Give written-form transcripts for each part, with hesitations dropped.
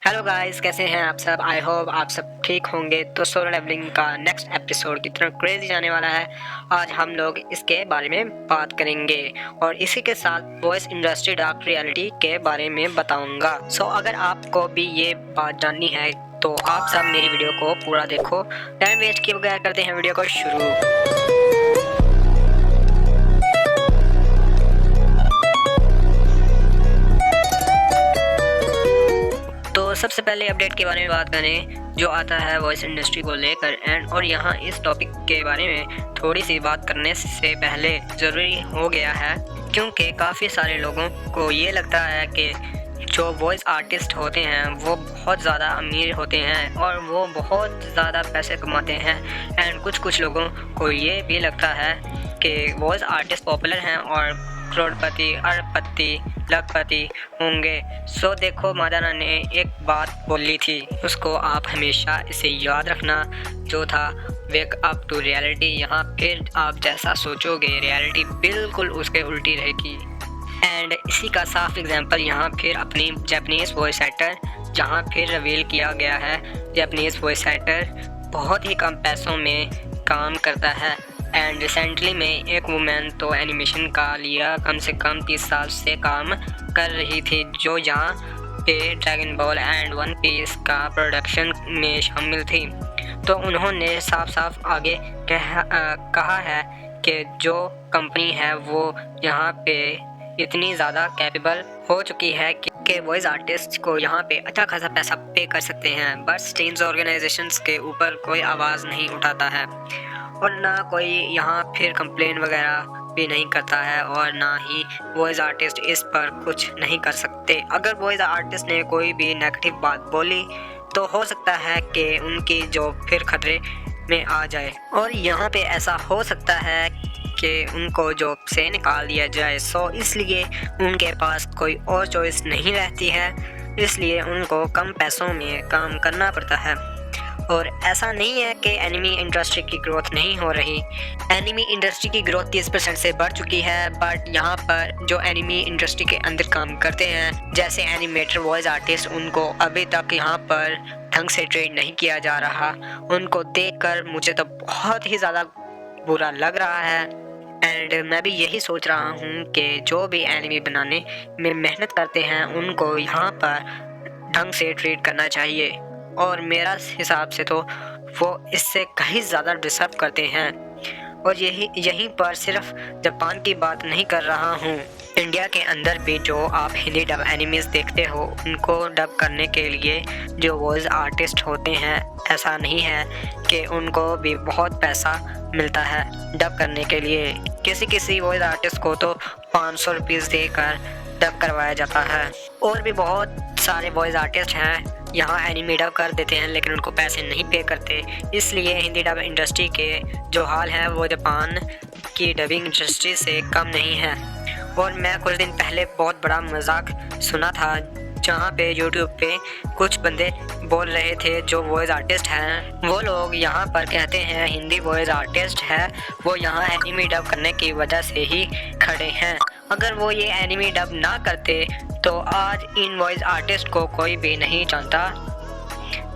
Hello guys, कैसे हैं आप सब। आई होप आप सब ठीक होंगे। तो सोलो लेवलिंग का नेक्स्ट एपिसोड कितना क्रेजी जाने वाला है, आज हम लोग इसके बारे में बात करेंगे और इसी के साथ वॉइस इंडस्ट्री डार्क रियलिटी के बारे में बताऊंगा। सो अगर आपको भी ये बात जाननी है तो आप सब मेरी वीडियो को पूरा देखो। टाइम वेस्ट किए बगैर करते हैं वीडियो को शुरू। सबसे पहले अपडेट के बारे में बात करें जो आता है वॉइस इंडस्ट्री को लेकर और यहाँ इस टॉपिक के बारे में थोड़ी सी बात करने से पहले ज़रूरी हो गया है, क्योंकि काफ़ी सारे लोगों को ये लगता है कि जो वॉइस आर्टिस्ट होते हैं वो बहुत ज़्यादा अमीर होते हैं और वो बहुत ज़्यादा पैसे कमाते हैं। एंड कुछ लोगों को ये भी लगता है कि वॉइस आर्टिस्ट पॉपुलर हैं और करोड़पति, अरबपति, लखपति होंगे। सो देखो, मादाना ने एक बात बोली थी, उसको आप हमेशा इसे याद रखना, जो था वेक अप टू रियलिटी। यहाँ फिर आप जैसा सोचोगे रियलिटी बिल्कुल उसके उल्टी रहेगी। एंड इसी का साफ एग्जांपल यहाँ फिर अपनी जापानीज़ वॉइस एक्टर, जहाँ फिर रिवील किया गया है जापानीज़ वॉइस एक्टर बहुत ही कम पैसों में काम करता है। एंड रिसेंटली में एक वुमेन तो एनिमेशन का लिया कम से कम 30 साल से काम कर रही थी, जो यहाँ पे Dragon Ball and One Piece का प्रोडक्शन में शामिल थी। तो उन्होंने साफ आगे कहा है कि जो कंपनी है वो यहाँ पे इतनी ज़्यादा कैपेबल हो चुकी है कि वॉइस आर्टिस्ट को यहाँ पे अच्छा खासा पैसा पे कर सकते हैं, बट स्टेन्स ऑर्गेनाइजेशंस के ऊपर कोई आवाज़ नहीं उठाता है और ना कोई यहाँ फिर कंप्लेन वगैरह भी नहीं करता है और ना ही वॉइस आर्टिस्ट इस पर कुछ नहीं कर सकते। अगर वॉइस आर्टिस्ट ने कोई भी नेगेटिव बात बोली तो हो सकता है कि उनकी जॉब फिर खतरे में आ जाए और यहाँ पे ऐसा हो सकता है कि उनको जॉब से निकाल दिया जाए। सो इसलिए उनके पास कोई और चॉइस नहीं रहती है, इसलिए उनको कम पैसों में काम करना पड़ता है। और ऐसा नहीं है कि एनिमी इंडस्ट्री की ग्रोथ नहीं हो रही। एनिमी इंडस्ट्री की ग्रोथ 30% से बढ़ चुकी है, बट यहाँ पर जो एनिमी इंडस्ट्री के अंदर काम करते हैं जैसे एनिमेटर, वॉइस आर्टिस्ट, उनको अभी तक यहाँ पर ढंग से ट्रेन नहीं किया जा रहा। उनको देखकर मुझे तो बहुत ही ज़्यादा बुरा लग रहा है। एंड मैं भी यही सोच रहा हूँ कि जो भी एनिमी बनाने में मेहनत करते हैं उनको यहाँ पर ढंग से ट्रीट करना चाहिए और मेरा हिसाब से तो वो इससे कहीं ज़्यादा डिजर्व करते हैं। और यहीं पर सिर्फ जापान की बात नहीं कर रहा हूँ, इंडिया के अंदर भी जो आप हिंदी डब एनिमीज देखते हो उनको डब करने के लिए जो वॉइस आर्टिस्ट होते हैं, ऐसा नहीं है कि उनको भी बहुत पैसा मिलता है डब करने के लिए। किसी वॉइस आर्टिस्ट को तो 500 रुपीज़ देकर डब करवाया जाता है। और भी बहुत सारे वॉइस आर्टिस्ट हैं यहाँ एनिमे डब कर देते हैं लेकिन उनको पैसे नहीं पे करते। इसलिए हिंदी डब इंडस्ट्री के जो हाल है वो जापान की डबिंग इंडस्ट्री से कम नहीं है। और मैं कुछ दिन पहले बहुत बड़ा मजाक सुना था, जहाँ पे यूट्यूब पे कुछ बंदे बोल रहे थे जो वॉइस आर्टिस्ट हैं, वो लोग यहाँ पर कहते हैं हिंदी वॉइस आर्टिस्ट है, वो यहाँ एनिमे डब करने की वजह से ही खड़े हैं। अगर वो ये एनिमे डब ना करते तो आज इन वॉइस आर्टिस्ट को कोई भी नहीं जानता।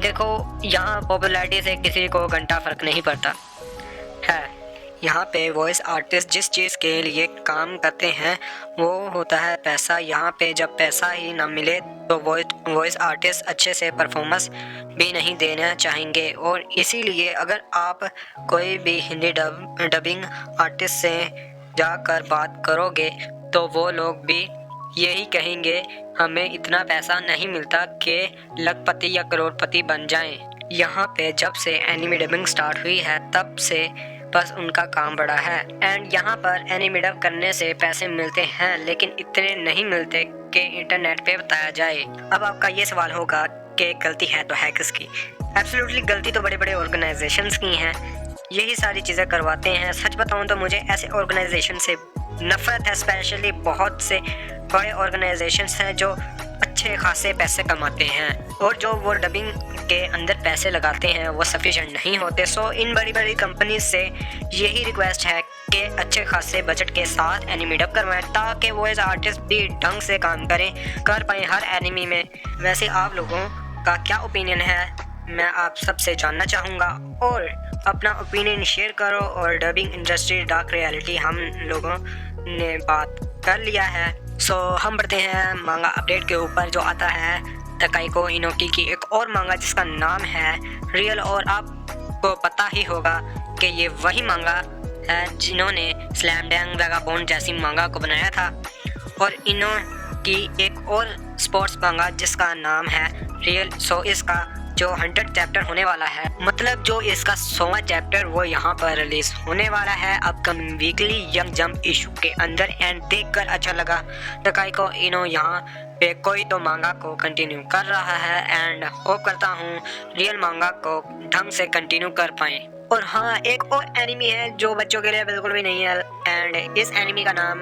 देखो, यहाँ पॉपुलैरिटी से किसी को घंटा फ़र्क नहीं पड़ता है। यहाँ पे वॉइस आर्टिस्ट जिस चीज़ के लिए काम करते हैं वो होता है पैसा। यहाँ पे जब पैसा ही ना मिले तो वॉइस आर्टिस्ट अच्छे से परफॉर्मेंस भी नहीं देना चाहेंगे। और इसीलिए अगर आप कोई भी हिंदी डबिंग आर्टिस्ट से जाकर बात करोगे तो वो लोग भी यही कहेंगे, हमें इतना पैसा नहीं मिलता कि लखपति या करोड़पति बन जाएं। यहाँ पे जब से एनिमे डबिंग स्टार्ट हुई है तब से बस उनका काम बढ़ा है। एंड यहाँ पर एनिमे डब करने से पैसे मिलते हैं लेकिन इतने नहीं मिलते कि इंटरनेट पे बताया जाए। अब आपका ये सवाल होगा कि गलती है तो है किसकी। एब्सोल्युटली गलती तो बड़े बड़े ऑर्गेनाइजेशंस की हैं, यही सारी चीज़ें करवाते हैं। सच बताऊँ तो मुझे ऐसे ऑर्गेनाइजेशन से नफ़रत है। स्पेशली बहुत से बड़े ऑर्गेनाइजेशंस हैं जो अच्छे खासे पैसे कमाते हैं और जो वो डबिंग के अंदर पैसे लगाते हैं वो सफिशिएंट नहीं होते। सो इन बड़ी बड़ी कंपनीज से यही रिक्वेस्ट है कि अच्छे खासे बजट के साथ एनिमे डब करवाएं ताकि वॉइस आर्टिस्ट भी ढंग से काम कर पाएँ हर एनिमी में। वैसे आप लोगों का क्या ओपिनियन है मैं आप सबसे जानना चाहूँगा। और अपना ओपिनियन शेयर करो। और डबिंग इंडस्ट्री डार्क रियलिटी हम लोगों ने बात कर लिया है। सो हम बढ़ते हैं मांगा अपडेट के ऊपर, जो आता है तकाइको इनोकी की एक और मांगा जिसका नाम है रियल। और आपको पता ही होगा कि ये वही मांगा है जिन्होंने स्लैम डैंग वैगाबॉन्ड जैसी मांगा को बनाया था। और इन्हों की एक और स्पोर्ट्स मांगा जिसका नाम है रियल। सो इसका जो 100 चैप्टर होने वाला है, मतलब जो इसका 100वां चैप्टर वो यहाँ पर रिलीज होने वाला है upcoming weekly young jump issue के अंदर। एंड देखकर अच्छा लगा तकाइको इनो यहाँ पे कोई तो मांगा को कंटिन्यू कर रहा है। एंड होप करता हूँ रियल मांगा को ढंग से कंटिन्यू कर पाए। और हाँ, एक और एनिमी है जो बच्चों के लिए बिल्कुल भी नहीं है। एंड इस एनिमी का नाम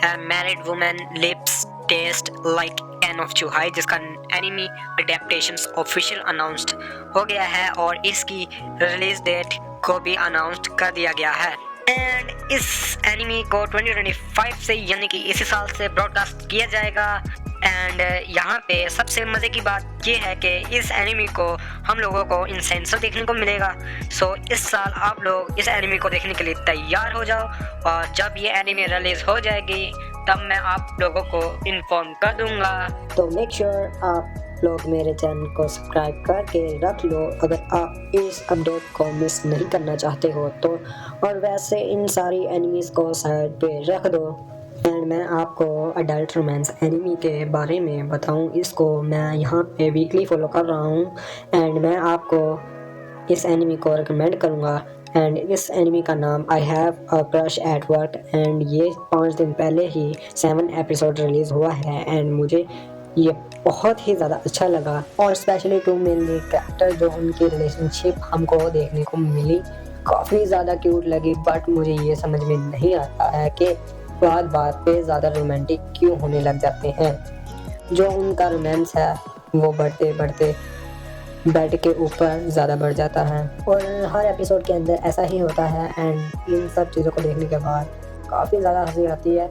है married women lips taste like can of chuhai, जिसका एनिमी अडेप्टेशन ऑफिशियल अनाउंस्ड हो गया है और इसकी रिलीज डेट को भी अनाउंस्ड कर दिया गया है। एंड इस एनिमी को 2025 से यानी कि इसी साल से ब्रॉडकास्ट किया जाएगा। एंड यहाँ पे सबसे मज़े की बात ये है कि इस एनिमी को हम लोगों को इन सेंसर देखने को मिलेगा। सो इस साल आप लोग इस एनिमी को देखने के लिए तैयार हो जाओ। और जब ये एनिमी रिलीज हो जाएगी तब मैं आप लोगों को इन्फॉर्म कर दूंगा। तो मेक श्योर आप लोग मेरे चैनल को सब्सक्राइब करके रख लो अगर आप इस अपडेट को मिस नहीं करना चाहते हो तो। और वैसे इन सारी एनिमीज़ को साइड पे रख दो। एंड मैं आपको अडल्ट रोमांस एनिमी के बारे में बताऊं, इसको मैं यहाँ पे वीकली फॉलो कर रहा हूँ। एंड मैं आपको इस एनिमी को रिकमेंड करूँगा। एंड इस एनिमी का नाम I have a crush at work. And ये 5 दिन पहले ही 7 एपिसोड रिलीज़ हुआ है। एंड मुझे ये बहुत ही ज़्यादा अच्छा लगा। और स्पेशली 2 मेन लीड कैरेक्टर जो उनकी रिलेशनशिप हमको देखने को मिली काफ़ी ज़्यादा क्यूट लगी। बट मुझे ये समझ में नहीं आता है कि बात पे ज़्यादा रोमांटिक क्यों होने लग जाते हैं। जो उनका रोमांस है वो बढ़ते बढ़ते बेड के ऊपर ज़्यादा बढ़ जाता है। और हर एपिसोड के अंदर ऐसा ही होता है। एंड इन सब चीज़ों को देखने के बाद काफ़ी ज़्यादा हंसी आती है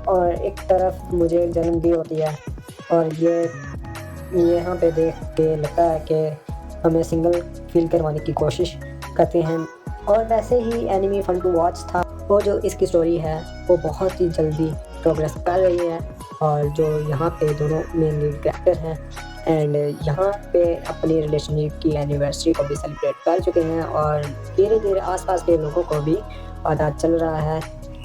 और एक तरफ मुझे जलन भी होती है। और ये यहाँ पे देख के लगता है कि हमें सिंगल फील करवाने की कोशिश करते हैं। और वैसे ही एनिमी फन टू वॉच था। वो जो इसकी स्टोरी है वो बहुत ही जल्दी प्रोग्रेस कर रही है। और जो यहाँ पे दोनों मेन लीड कैरेक्टर हैं एंड यहाँ पे अपनी रिलेशनशिप की एनिवर्सरी को भी सेलिब्रेट कर चुके हैं। और धीरे धीरे आसपास के लोगों को भी पता चल रहा है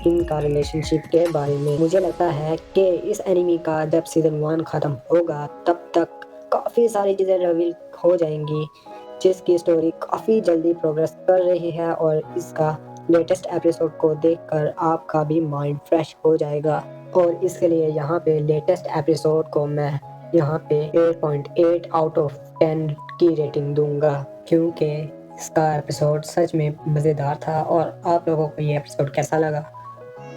इनका रिलेशनशिप के बारे में। मुझे लगता है कि इस एनिमी का जब सीज़न 1 ख़त्म होगा तब तक काफ़ी सारी चीज़ें रिवील हो जाएंगी, जिसकी स्टोरी काफ़ी जल्दी प्रोग्रेस कर रही है। और इसका लेटेस्ट एपिसोड को देखकर आपका भी माइंड फ्रेश हो जाएगा। और इसके लिए यहाँ पे लेटेस्ट एपिसोड को मैं यहाँ पे 8.8 आउट ऑफ 10 की रेटिंग दूंगा, क्योंकि इसका एपिसोड सच में मज़ेदार था। और आप लोगों को ये एपिसोड कैसा लगा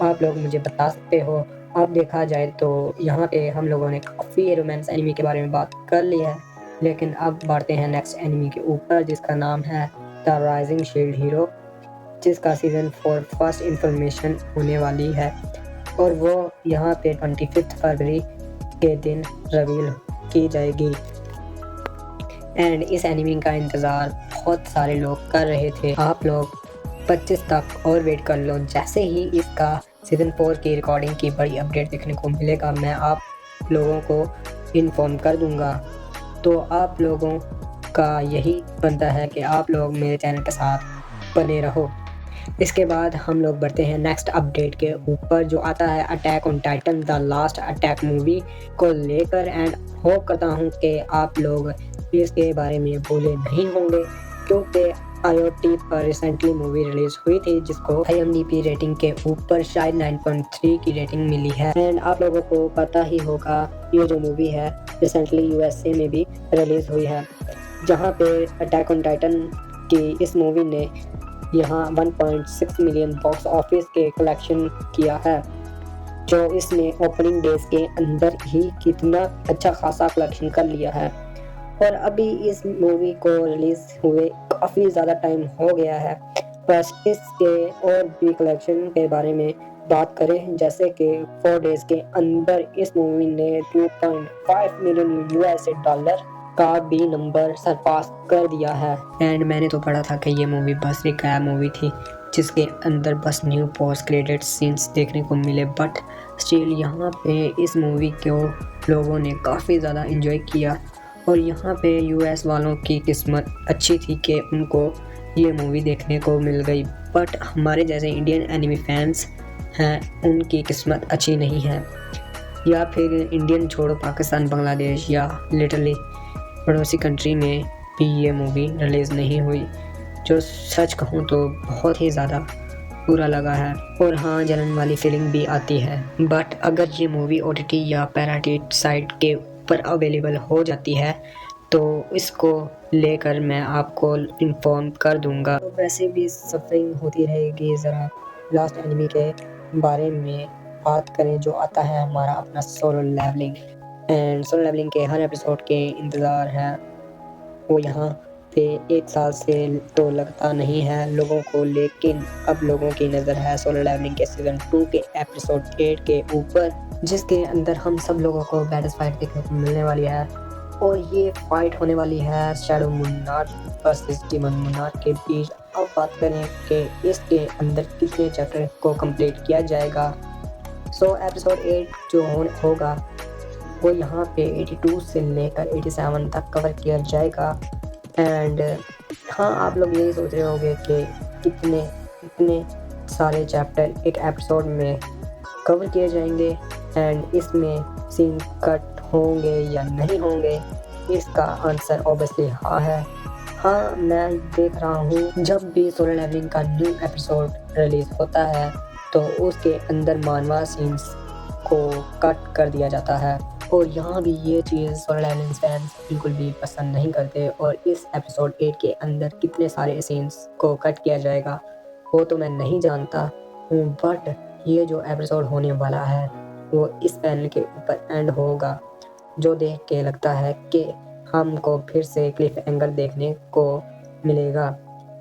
आप लोग मुझे बता सकते हो। अब देखा जाए तो यहाँ पे हम लोगों ने काफ़ी रोमांस एनिमी के बारे में बात कर ली है, लेकिन अब बढ़ते हैं नेक्स्ट एनिमी के ऊपर जिसका नाम है द राइजिंग शील्ड हीरो, जिसका सीज़न 4 फर्स्ट इंफॉर्मेशन होने वाली है। और वो यहाँ पे 25 फरवरी के दिन रिवील की जाएगी। एंड इस एनिमी का इंतज़ार बहुत सारे लोग कर रहे थे। आप लोग 25 तक और वेट कर लो। जैसे ही इसका सीज़न 4 की रिकॉर्डिंग की बड़ी अपडेट देखने को मिलेगा मैं आप लोगों को इन्फॉर्म कर दूंगा। तो आप लोगों का यही बनता है कि आप लोग मेरे चैनल के साथ बने रहो। इसके बाद हम लोग बढ़ते हैं नेक्स्ट अपडेट के ऊपर जो आता है attack on Titan the last attack movie को लेकर। एंड होप करता हूँ कि आप लोग इसके बारे में भूले नहीं होंगे, क्योंकि IOT पर रिसेंटली मूवी रिलीज हुई थी जिसको IMDb रेटिंग के ऊपर शायद 9.3 की रेटिंग मिली है। एंड आप लोगों को पता ही होगा ये जो मूवी है रिसेंटली USA में भी रिलीज हुई है, जहाँ पे अटैक ऑन टाइटन की इस मूवी ने यहाँ 1.6 मिलियन बॉक्स ऑफिस के कलेक्शन किया है, जो इसने ओपनिंग डेज के अंदर ही कितना अच्छा खासा कलेक्शन कर लिया है। और अभी इस मूवी को रिलीज हुए काफ़ी ज़्यादा टाइम हो गया है। बस इसके और भी कलेक्शन के बारे में बात करें, जैसे कि 4 डेज़ के अंदर इस मूवी ने $2.5 मिलियन का भी नंबर सरपास कर दिया है। एंड मैंने तो पढ़ा था कि ये मूवी बस एक ऐप मूवी थी जिसके अंदर बस न्यू पोस्ट क्रेडिट सीन्स देखने को मिले, बट स्टिल यहाँ पे इस मूवी को लोगों ने काफ़ी ज़्यादा एंजॉय किया। और यहाँ पे यूएस वालों की किस्मत अच्छी थी कि उनको ये मूवी देखने को मिल गई, बट हमारे जैसे इंडियन एनिमी फैंस हैं उनकी किस्मत अच्छी नहीं है। या फिर इंडियन छोड़ो पाकिस्तान, बांग्लादेश या लिटरली पड़ोसी कंट्री में भी ये मूवी रिलीज़ नहीं हुई, जो सच कहूँ तो बहुत ही ज़्यादा बुरा लगा है। और हाँ, जलन वाली फीलिंग भी आती है। बट अगर ये मूवी OTT या पैराटिट साइट के ऊपर अवेलेबल हो जाती है तो इसको लेकर मैं आपको इन्फॉर्म कर दूंगा। तो वैसे भी सफरिंग होती रहेगी। ज़रा लास्ट एनिमी के बारे में बात करें, जो आता है हमारा अपना Solo Leveling. And Solo Leveling के हर एपिसोड के इंतज़ार है वो यहाँ पे 1 साल से तो लगता नहीं है लोगों को, लेकिन अब लोगों की नज़र है सोलो लेवलिंग के सीज़न 2 के एपिसोड 8 के ऊपर, जिसके अंदर हम सब लोगों को बैटल फाइट देखने को मिलने वाली है। और ये फाइट होने वाली है shadow moon knight versus demon moon knight के बीच। अब बात करें कि इसके अंदर कितने चैप्टर को कंप्लीट किया जाएगा। सो एपिसोड 8 जो होगा वो यहाँ पे 82 से लेकर 87 तक कवर किया जाएगा। एंड हाँ, आप लोग यही सोच रहे होंगे कि इतने सारे चैप्टर एक एपिसोड में कवर किए जाएंगे एंड इसमें सीन कट होंगे या नहीं होंगे। इसका आंसर ऑब्वियसली हाँ है। हाँ, मैं देख रहा हूँ जब भी सोलो लेवलिंग का न्यू एपिसोड रिलीज़ होता है तो उसके अंदर मानवा सीन्स को कट कर दिया जाता है। और यहाँ भी ये चीज़ सोलो लेवलिंग फैंस बिल्कुल भी पसंद नहीं करते। और इस एपिसोड 8 के अंदर कितने सारे सीन्स को कट किया जाएगा वो तो मैं नहीं जानता हूँ, बट ये जो एपिसोड होने वाला है वो इस पैनल के ऊपर एंड होगा, जो देख के लगता है कि हमको फिर से क्लिफ एंगर देखने को मिलेगा।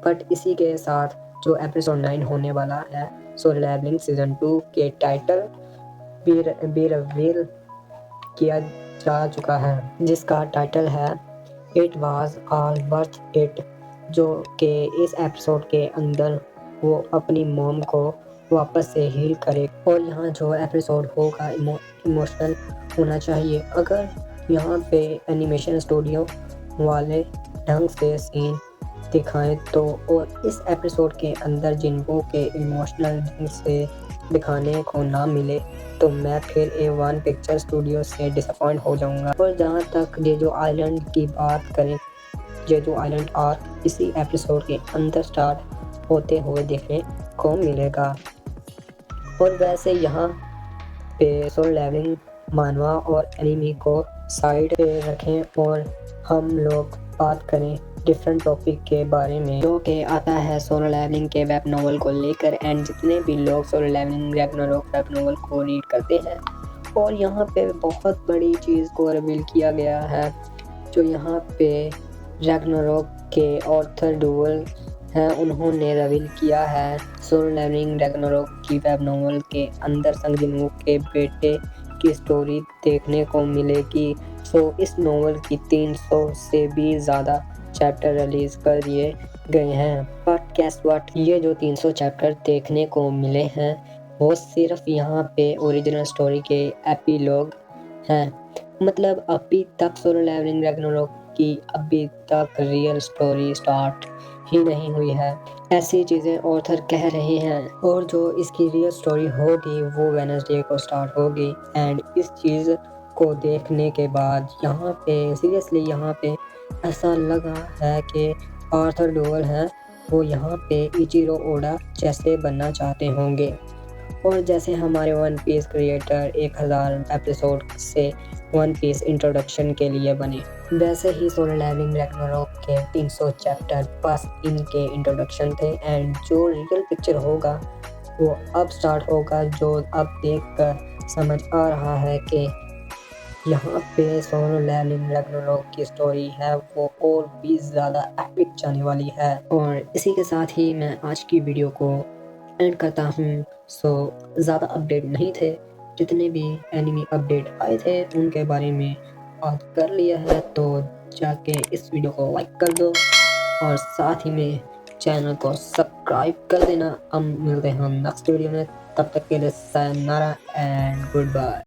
बट इसी के साथ जो एपिसोड 9 होने वाला है सोलो लेवलिंग सीज़न 2 के टाइटल भी रिवील किया जा चुका है, जिसका टाइटल है it was all worth it, जो कि इस एपिसोड के अंदर वो अपनी मॉम को वापस से हील करे। और यहाँ जो एपिसोड होगा इमोशनल होना चाहिए। अगर यहाँ पे एनिमेशन स्टूडियो वाले ढंग से सीन दिखाएं तो, और इस एपिसोड के अंदर जिनको के इमोशनल ढंग से दिखाने को ना मिले तो मैं फिर A1 पिक्चर स्टूडियो से डिसअपॉइंट हो जाऊंगा। और जहाँ तक जेजो आइलैंड की बात करें, जेजो आइलैंड आर्क इसी एपिसोड के अंदर स्टार्ट होते हुए देखने को मिलेगा। और वैसे यहाँ पे सोलो लेवलिंग मानवा और एनिमी को साइड पे रखें और हम लोग बात करें डिफरेंट टॉपिक के बारे में, जो कि आता है सोलो लेवलिंग के वेब नॉवल को लेकर। एंड जितने भी लोग Solo Leveling Ragnarok web novel को रीड करते हैं, और यहाँ पे बहुत बड़ी चीज़ को रिवील किया गया है, जो यहाँ पे रैग्नारोक के ऑर्थर डुअल हैं उन्होंने रिवील किया है सोलो लेवलिंग रैग्नारोक की वेब नॉवल के अंदर संग जिनवू के बेटे की स्टोरी देखने को मिलेगी। सो इस नॉवल की 300 से भी ज़्यादा चैप्टर रिलीज़ कर दिए गए हैं। बट गेस व्हाट, ये जो 300 चैप्टर देखने को मिले हैं वो सिर्फ यहाँ पे ओरिजिनल स्टोरी के एपिलॉग हैं। मतलब अभी तक सोलो लेवलिंग रैग्नारोक की अभी तक रियल स्टोरी स्टार्ट ही नहीं हुई है, ऐसी चीज़ें ऑथर कह रहे हैं। और जो इसकी रियल स्टोरी होगी वो वेडनेसडे को स्टार्ट होगी। एंड इस चीज़ को देखने के बाद यहाँ पे सीरियसली यहाँ पे ऐसा लगा है कि आर्थर डुअल हैं वो यहाँ पे इचिरो ओडा जैसे बनना चाहते होंगे, और जैसे हमारे वन पीस क्रिएटर 1000 एपिसोड से वन पीस इंट्रोडक्शन के लिए बने, वैसे ही सोलो लेवलिंग रैग्नारोक के 300 चैप्टर बस इनके इंट्रोडक्शन थे। एंड जो रियल पिक्चर होगा वो अब स्टार्ट होगा, जो अब देख कर समझ आ रहा है कि यहाँ पे सोलो लेवलिंग रैग्नारोक की स्टोरी है वो और भी ज़्यादा एपिक जाने वाली है। और इसी के साथ ही मैं आज की वीडियो को एंड करता हूँ। सो ज़्यादा अपडेट नहीं थे, जितने भी एनिमी अपडेट आए थे उनके बारे में बात कर लिया है। तो जाके इस वीडियो को लाइक कर दो और साथ ही में चैनल को सब्सक्राइब कर देना। हम मिलते हैं नेक्स्ट वीडियो में, तब तक के लिए sayonara एंड गुड बाय।